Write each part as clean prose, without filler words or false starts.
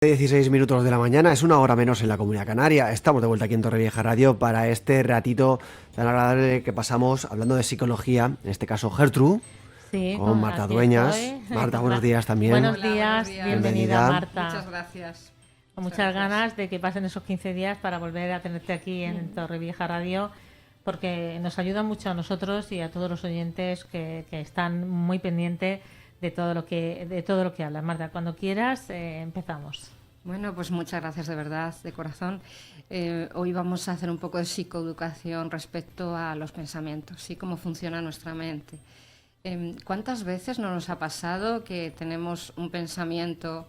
16 minutos de la mañana, es una hora menos en la Comunidad Canaria. Estamos de vuelta aquí en Torrevieja Radio para este ratito tan agradable que pasamos hablando de psicología, en este caso Gertrude, Sí, con Marta aquí Dueñas. estoy. Marta, buenos días también. Buenos Hola, días, buenos días. bienvenida Bienvenida. Marta. Muchas gracias. Con muchas ganas de que pasen esos 15 días para volver a tenerte aquí en Torrevieja Radio, porque nos ayuda mucho a nosotros y a todos los oyentes que están muy pendientes de todo lo que hablas. Marta, cuando quieras, empezamos. Bueno, pues muchas gracias de verdad, de corazón. Hoy vamos a hacer un poco de psicoeducación respecto a los pensamientos, ¿sí? Cómo funciona nuestra mente. ¿Cuántas veces no nos ha pasado que tenemos un pensamiento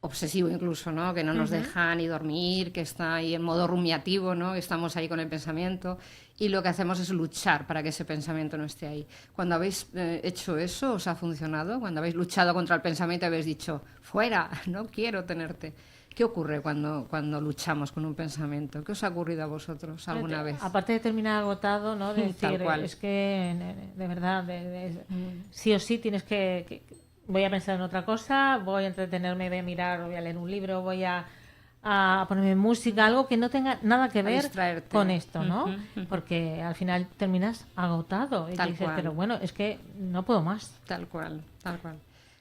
obsesivo incluso, ¿no? Que no nos deja ni dormir, que está ahí en modo rumiativo, ¿no? Estamos ahí con el pensamiento y lo que hacemos es luchar para que ese pensamiento no esté ahí. Cuando habéis hecho eso, ¿os ha funcionado? Cuando habéis luchado contra el pensamiento y habéis dicho, fuera, no quiero tenerte. ¿Qué ocurre cuando luchamos con un pensamiento? ¿Qué os ha ocurrido a vosotros alguna vez? Aparte de terminar agotado, ¿no? De Tal decir, cual. es que de verdad, sí o sí tienes voy a pensar en otra cosa, voy a entretenerme, voy a mirar, voy a leer un libro, voy a ponerme música, algo que no tenga nada que ver distraerte. con esto, ¿no? Porque al final terminas agotado y Tal dices, cual. pero bueno, es que no puedo más. Tal cual, tal cual.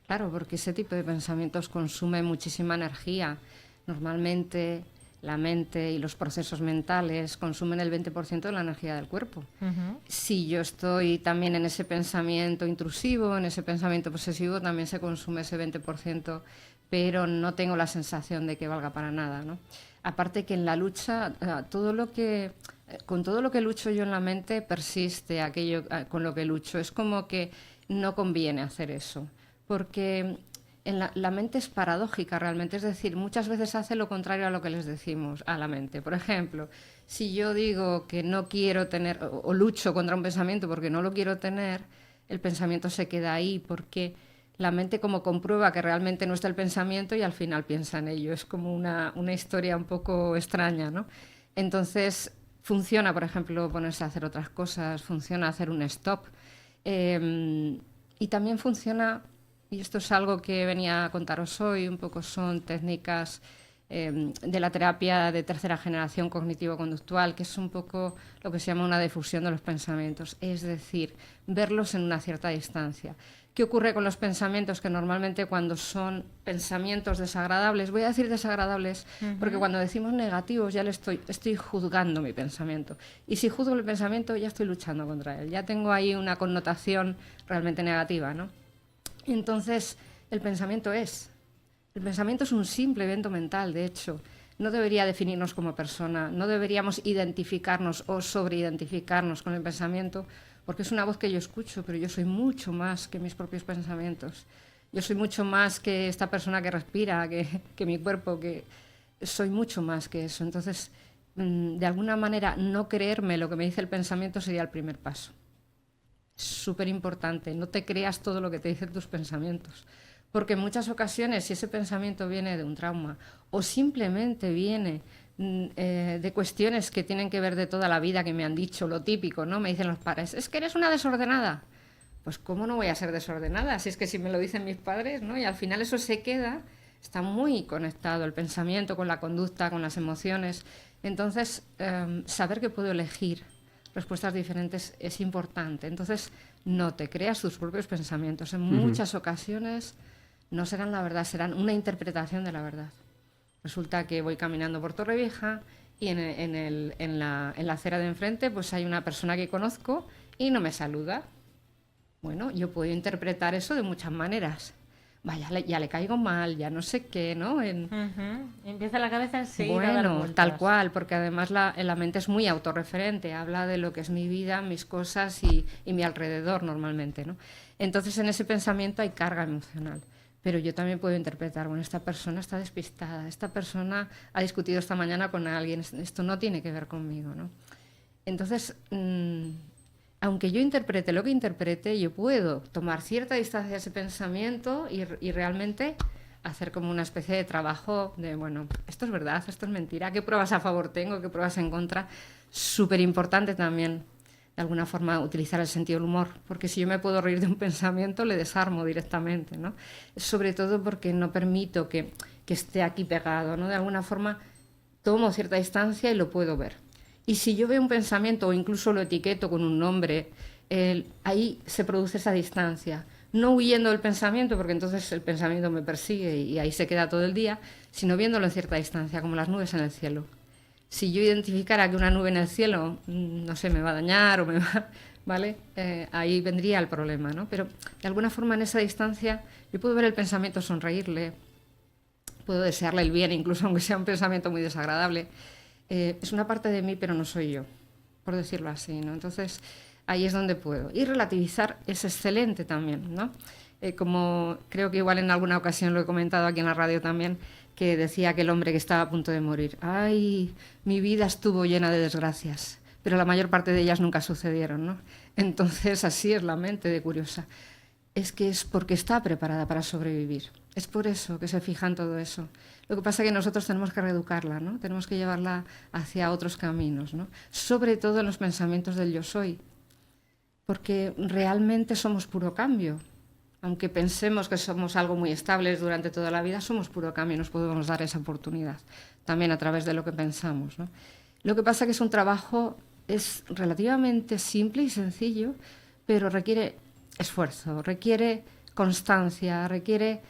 Claro, porque ese tipo de pensamientos consume muchísima energía. Normalmente la mente y los procesos mentales consumen el 20% de la energía del cuerpo. Si yo estoy también en ese pensamiento intrusivo, en ese pensamiento posesivo, también se consume ese 20%, pero no tengo la sensación de que valga para nada, ¿no? Aparte que en la lucha, con todo lo que lucho yo en la mente, persiste aquello con lo que lucho. Es como que no conviene hacer eso, porque la mente es paradójica realmente, es decir, muchas veces hace lo contrario a lo que les decimos a la mente. Por ejemplo, si yo digo que no quiero tener, o lucho contra un pensamiento porque no lo quiero tener, el pensamiento se queda ahí porque la mente como comprueba que realmente no está el pensamiento y al final piensa en ello. Es como una historia un poco extraña, ¿no? Entonces, funciona, por ejemplo, ponerse a hacer otras cosas, funciona hacer un stop. Y también funciona, y esto es algo que venía a contaros hoy, un poco son técnicas de la terapia de tercera generación cognitivo-conductual, que es un poco lo que se llama una difusión de los pensamientos, es decir, verlos en una cierta distancia. ¿Qué ocurre con los pensamientos? Que normalmente cuando son pensamientos desagradables, voy a decir desagradables, porque cuando decimos negativos ya estoy juzgando mi pensamiento. Y si juzgo el pensamiento ya estoy luchando contra él, ya tengo ahí una connotación realmente negativa, ¿no? Entonces, el pensamiento es un simple evento mental, de hecho. No debería definirnos como persona, no deberíamos identificarnos o sobreidentificarnos con el pensamiento, porque es una voz que yo escucho, pero yo soy mucho más que mis propios pensamientos. Yo soy mucho más que esta persona que respira, que mi cuerpo, que soy mucho más que eso. Entonces, de alguna manera, no creerme lo que me dice el pensamiento sería el primer paso. Súper importante, no te creas todo lo que te dicen tus pensamientos, porque en muchas ocasiones si ese pensamiento viene de un trauma o simplemente viene de cuestiones que tienen que ver de toda la vida, que me han dicho, lo típico, ¿no? Me dicen los padres, es que eres una desordenada. Pues ¿cómo no voy a ser desordenada? Si es que si me lo dicen mis padres, ¿no? Y al final eso se queda, está muy conectado el pensamiento con la conducta, con las emociones. Entonces, saber que puedo elegir respuestas diferentes es importante. Entonces, no te creas tus propios pensamientos. En muchas ocasiones no serán la verdad, serán una interpretación de la verdad. Resulta que voy caminando por Torrevieja y en la acera de enfrente pues hay una persona que conozco y no me saluda. Bueno, yo puedo interpretar eso de muchas maneras. Vaya, ya le caigo mal, ya no sé qué, ¿no? Empieza la cabeza enseguida a dar Bueno, vueltas. tal cual, porque además la mente es muy autorreferente, habla de lo que es mi vida, mis cosas y mi alrededor normalmente, ¿no? Entonces en ese pensamiento hay carga emocional. Pero yo también puedo interpretar, bueno, esta persona está despistada, esta persona ha discutido esta mañana con alguien, esto no tiene que ver conmigo, ¿no? Entonces, aunque yo interprete lo que interprete, yo puedo tomar cierta distancia de ese pensamiento y realmente hacer como una especie de trabajo de, bueno, esto es verdad, esto es mentira, qué pruebas a favor tengo, qué pruebas en contra. Súper importante también de alguna forma utilizar el sentido del humor, porque si yo me puedo reír de un pensamiento, le desarmo directamente, ¿no? Sobre todo porque no permito que esté aquí pegado, ¿no? De alguna forma tomo cierta distancia y lo puedo ver. Y si yo veo un pensamiento o incluso lo etiqueto con un nombre, ahí se produce esa distancia. No huyendo del pensamiento, porque entonces el pensamiento me persigue y ahí se queda todo el día, sino viéndolo en cierta distancia, como las nubes en el cielo. Si yo identificara que una nube en el cielo, no sé, me va a dañar o me va... ¿Vale? Ahí vendría el problema, ¿no? Pero de alguna forma en esa distancia yo puedo ver el pensamiento, sonreírle, puedo desearle el bien, incluso aunque sea un pensamiento muy desagradable. Es una parte de mí, pero no soy yo, por decirlo así, ¿no? Entonces, ahí es donde puedo. Y relativizar es excelente también, ¿no? Como creo que igual en alguna ocasión lo he comentado aquí en la radio también, que decía aquel hombre que estaba a punto de morir: ¡ay, mi vida estuvo llena de desgracias! Pero la mayor parte de ellas nunca sucedieron, ¿no? Entonces, así es la mente de curiosa. Es que es porque está preparada para sobrevivir. Es por eso que se fija en todo eso. Lo que pasa es que nosotros tenemos que reeducarla, ¿no? Tenemos que llevarla hacia otros caminos, ¿no? Sobre todo en los pensamientos del yo soy. Porque realmente somos puro cambio. Aunque pensemos que somos algo muy estables durante toda la vida, somos puro cambio y nos podemos dar esa oportunidad. También a través de lo que pensamos, ¿no? Lo que pasa es que es un trabajo, es relativamente simple y sencillo, pero requiere esfuerzo, requiere constancia, requiere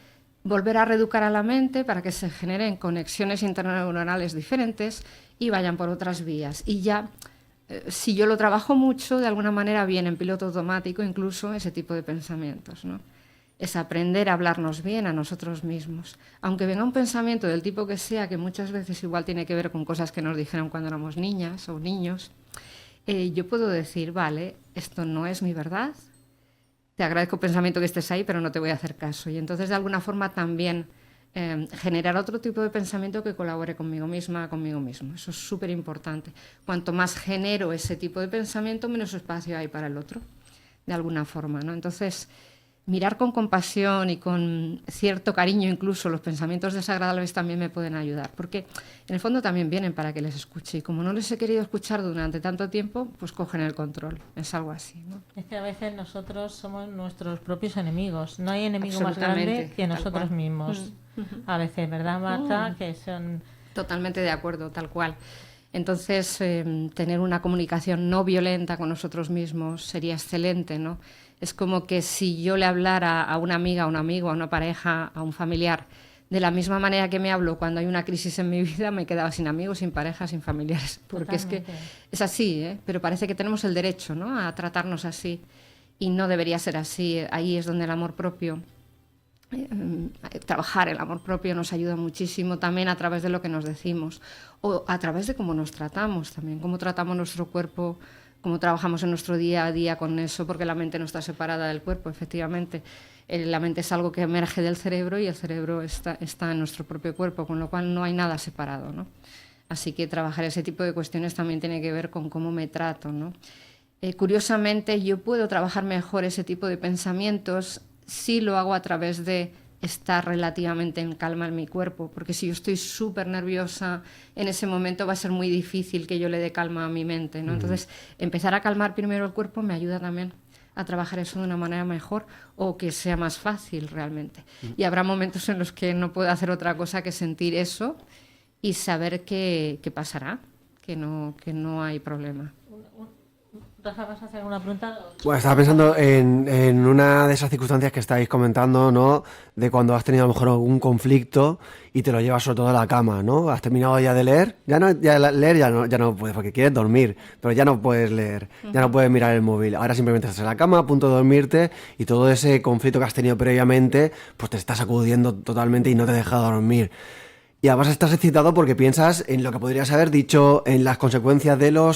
volver a reeducar a la mente para que se generen conexiones interneuronales diferentes y vayan por otras vías. Y ya, si yo lo trabajo mucho, de alguna manera viene en piloto automático incluso ese tipo de pensamientos, ¿no? Es aprender a hablarnos bien a nosotros mismos. Aunque venga un pensamiento del tipo que sea, que muchas veces igual tiene que ver con cosas que nos dijeron cuando éramos niñas o niños, yo puedo decir, vale, esto no es mi verdad, te agradezco, pensamiento, que estés ahí, pero no te voy a hacer caso. Y entonces, de alguna forma, también generar otro tipo de pensamiento que colabore conmigo misma, conmigo mismo. Eso es súper importante. Cuanto más genero ese tipo de pensamiento, menos espacio hay para el otro, de alguna forma, ¿no? Entonces, mirar con compasión y con cierto cariño incluso los pensamientos desagradables también me pueden ayudar, porque en el fondo también vienen para que les escuche, y como no les he querido escuchar durante tanto tiempo, pues cogen el control. Es algo así, ¿no? Es que a veces nosotros somos nuestros propios enemigos. No hay enemigo más grande que nosotros mismos. A veces, ¿verdad, Marta? Que son... Totalmente de acuerdo, tal cual. Entonces, tener una comunicación no violenta con nosotros mismos sería excelente, ¿no? Es como que si yo le hablara a una amiga, a un amigo, a una pareja, a un familiar, de la misma manera que me hablo cuando hay una crisis en mi vida, me quedaba sin amigos, sin pareja, sin familiares. Porque Totalmente. es que es así, ¿eh? Pero parece que tenemos el derecho, ¿no?, a tratarnos así. Y no debería ser así. Ahí es donde el amor propio... trabajar el amor propio nos ayuda muchísimo también a través de lo que nos decimos o a través de cómo nos tratamos también, cómo tratamos nuestro cuerpo, cómo trabajamos en nuestro día a día con eso, porque la mente no está separada del cuerpo, efectivamente. La mente es algo que emerge del cerebro y el cerebro está en nuestro propio cuerpo, con lo cual no hay nada separado, ¿no? Así que trabajar ese tipo de cuestiones también tiene que ver con cómo me trato, ¿no? Curiosamente, yo puedo trabajar mejor ese tipo de pensamientos si lo hago a través de estar relativamente en calma en mi cuerpo, porque si yo estoy súper nerviosa en ese momento va a ser muy difícil que yo le dé calma a mi mente, ¿no? Entonces, empezar a calmar primero el cuerpo me ayuda también a trabajar eso de una manera mejor o que sea más fácil realmente. Y habrá momentos en los que no puedo hacer otra cosa que sentir eso y saber que pasará, que no hay problema. Rafa, ¿vas a hacer una pregunta? Bueno, estaba pensando en una de esas circunstancias que estáis comentando, ¿no? De cuando has tenido a lo mejor algún conflicto y te lo llevas sobre todo a la cama, ¿no? Has terminado ya de leer, leer ya no puedes porque quieres dormir, pero ya no puedes leer, ya no puedes mirar el móvil. Ahora simplemente estás en la cama a punto de dormirte y todo ese conflicto que has tenido previamente, pues te está sacudiendo totalmente y no te deja dormir. Y además estás excitado porque piensas en lo que podrías haber dicho, en las consecuencias de lo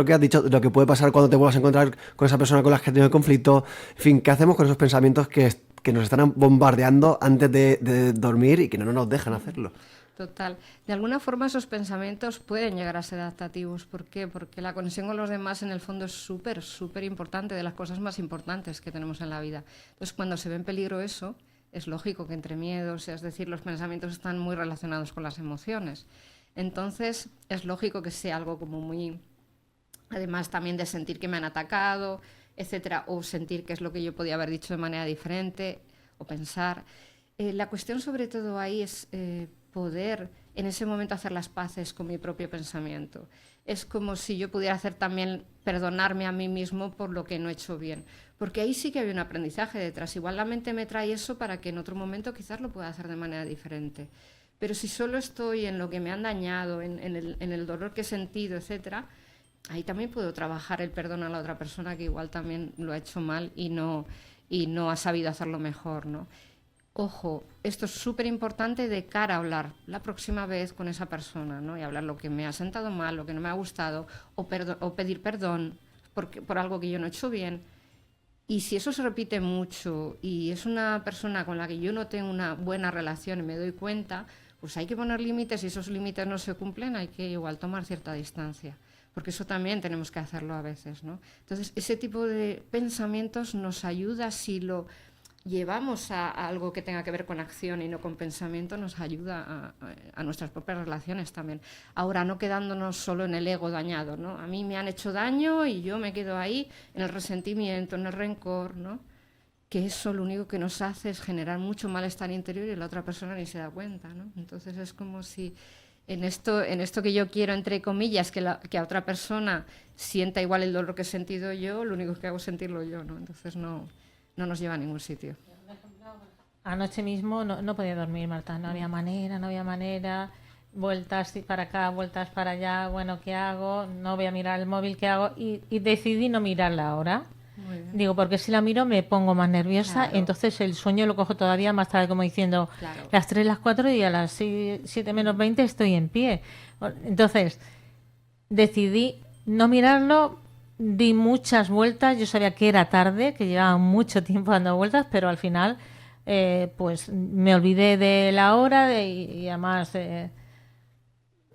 que has dicho, de lo que puede pasar cuando te vuelvas a encontrar con esa persona con la que has tenido el conflicto. En fin, ¿qué hacemos con esos pensamientos que nos están bombardeando antes de dormir y que no nos dejan hacerlo? Total. De alguna forma esos pensamientos pueden llegar a ser adaptativos. ¿Por qué? Porque la conexión con los demás en el fondo es súper, súper importante, de las cosas más importantes que tenemos en la vida. Entonces, cuando se ve en peligro eso, es lógico que entre miedos, es decir, los pensamientos están muy relacionados con las emociones. Entonces, es lógico que sea algo como muy además también de sentir que me han atacado, etcétera, o sentir que es lo que yo podía haber dicho de manera diferente, o pensar. La cuestión sobre todo ahí es poder en ese momento hacer las paces con mi propio pensamiento. Es como si yo pudiera hacer también, perdonarme a mí mismo por lo que no he hecho bien. Porque ahí sí que hay un aprendizaje detrás. Igual la mente me trae eso para que en otro momento quizás lo pueda hacer de manera diferente. Pero si solo estoy en lo que me han dañado, en el dolor que he sentido, etcétera, ahí también puedo trabajar el perdón a la otra persona que igual también lo ha hecho mal y no ha sabido hacerlo mejor, ¿no? Ojo, esto es súper importante de cara a hablar la próxima vez con esa persona, ¿no? Y hablar lo que me ha sentado mal, lo que no me ha gustado, o pedir perdón por algo que yo no he hecho bien. Y si eso se repite mucho y es una persona con la que yo no tengo una buena relación y me doy cuenta, pues hay que poner límites, y esos límites no se cumplen, hay que igual tomar cierta distancia. Porque eso también tenemos que hacerlo a veces, ¿no? Entonces, ese tipo de pensamientos nos ayuda, si lo llevamos a algo que tenga que ver con acción y no con pensamiento, nos ayuda a nuestras propias relaciones también. Ahora, no quedándonos solo en el ego dañado, ¿no? A mí me han hecho daño y yo me quedo ahí en el resentimiento, en el rencor, ¿no? Que eso lo único que nos hace es generar mucho malestar interior y la otra persona ni se da cuenta, ¿no? Entonces es como si en esto que yo quiero, entre comillas, que a otra persona sienta igual el dolor que he sentido yo, lo único que hago es sentirlo yo, ¿no? Entonces no nos lleva a ningún sitio. Anoche mismo no podía dormir, Marta, no había manera, vueltas para acá, vueltas para allá, bueno, ¿qué hago? No voy a mirar el móvil, ¿qué hago? Y decidí no mirarla ahora. Digo, porque si la miro me pongo más nerviosa, Claro. Entonces el sueño lo cojo todavía más tarde, como diciendo, Claro. las 3, las 4 y a las 7 menos 20 estoy en pie. Entonces decidí no mirarlo. Di muchas vueltas, yo sabía que era tarde, que llevaba mucho tiempo dando vueltas, pero al final pues me olvidé de la hora y además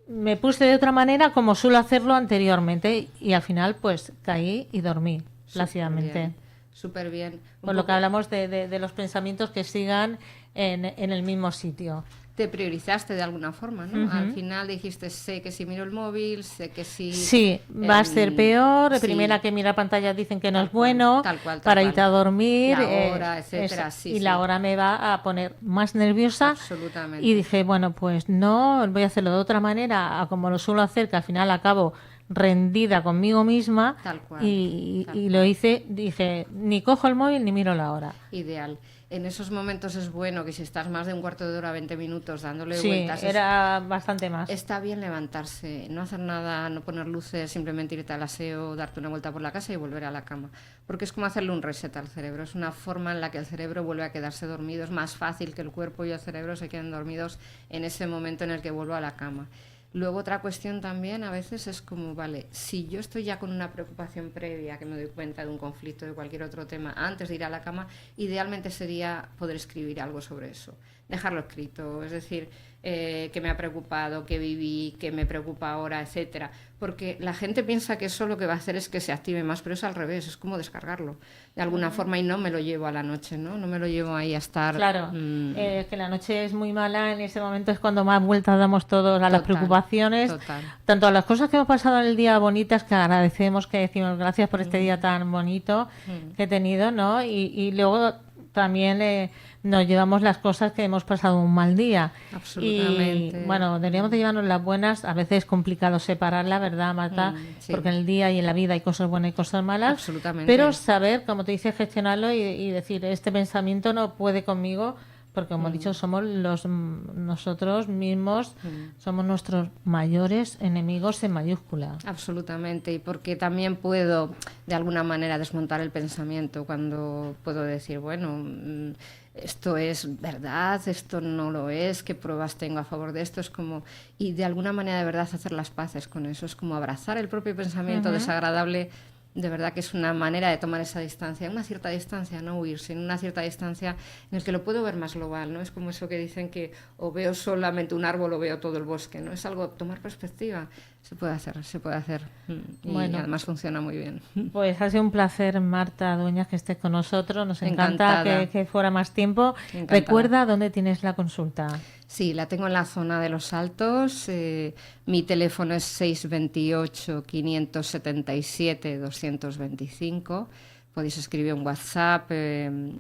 me puse de otra manera como suelo hacerlo anteriormente y al final pues caí y dormí plácidamente. Súper bien. Por lo que hablamos de los pensamientos que sigan en el mismo sitio. Te priorizaste de alguna forma, ¿no? Al final dijiste, sé que si miro el móvil, sé que si... Sí, va a ser peor. Sí. Primera que mira pantalla dicen que no Tal es bueno, cual, tal para cual. irte a dormir. La hora, etcétera, sí, y sí. la hora me va a poner más nerviosa. Absolutamente. Y dije, bueno, pues no, voy a hacerlo de otra manera, a como lo suelo hacer, que al final acabo rendida conmigo misma. Tal cual, Y tal lo hice, dije, ni cojo el móvil ni miro la hora. Ideal. En esos momentos es bueno que si estás más de un cuarto de hora, 20 minutos dándole Sí, vueltas... era bastante más. Está bien levantarse, no hacer nada, no poner luces, simplemente irte al aseo, darte una vuelta por la casa y volver a la cama. Porque es como hacerle un reset al cerebro. Es una forma en la que el cerebro vuelve a quedarse dormido. Es más fácil que el cuerpo y el cerebro se queden dormidos en ese momento en el que vuelvo a la cama. Luego otra cuestión también a veces es como, vale, si yo estoy ya con una preocupación previa, que me doy cuenta de un conflicto, de cualquier otro tema, antes de ir a la cama, idealmente sería poder escribir algo sobre eso, dejarlo escrito, es decir, que me ha preocupado, que viví, que me preocupa ahora, etcétera. Porque la gente piensa que eso lo que va a hacer es que se active más, pero es al revés, es como descargarlo de alguna forma y no me lo llevo a la noche, ¿no? No me lo llevo ahí a estar... Claro, que la noche es muy mala, en ese momento es cuando más vueltas damos todos a las preocupaciones, tanto a las cosas que hemos pasado en el día bonitas, que agradecemos, que decimos gracias por este día tan bonito que he tenido, ¿no? Y luego también nos llevamos las cosas que hemos pasado un mal día. Absolutamente. Y bueno, deberíamos de llevarnos las buenas. A veces es complicado separarla, ¿verdad, Marta? Sí. Porque en el día y en la vida hay cosas buenas y cosas malas. Absolutamente. Pero saber, como te dice, gestionarlo y decir, este pensamiento no puede conmigo, porque como he dicho, somos nosotros mismos, somos nuestros mayores enemigos en mayúscula. Absolutamente, y porque también puedo de alguna manera desmontar el pensamiento cuando puedo decir, bueno, esto es verdad, esto no lo es, qué pruebas tengo a favor de esto, es como, y de alguna manera de verdad hacer las paces con eso, es como abrazar el propio pensamiento desagradable. De verdad que es una manera de tomar esa distancia, una cierta distancia, no huir, sino una cierta distancia en el que lo puedo ver más global, ¿no? Es como eso que dicen que o veo solamente un árbol o veo todo el bosque, ¿no? Es algo, tomar perspectiva, se puede hacer. Y bueno, además funciona muy bien. Pues ha sido un placer, Marta Dueñas, que estés con nosotros, nos encanta Encantada. que fuera más tiempo. Encantada. Recuerda dónde tienes la consulta. Sí, la tengo en la zona de Los Altos. Mi teléfono es 628-577-225. Podéis escribir un WhatsApp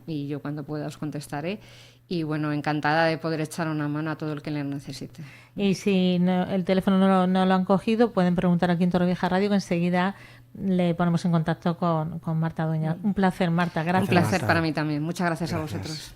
y yo cuando pueda os contestaré. Y bueno, encantada de poder echar una mano a todo el que le necesite. Y si el teléfono no lo han cogido, pueden preguntar aquí en Torrevieja Radio, que enseguida le ponemos en contacto con Marta Dueñas. Un placer, Marta. Gracias. Un placer Marta. para mí también. Muchas gracias a Gracias. vosotros.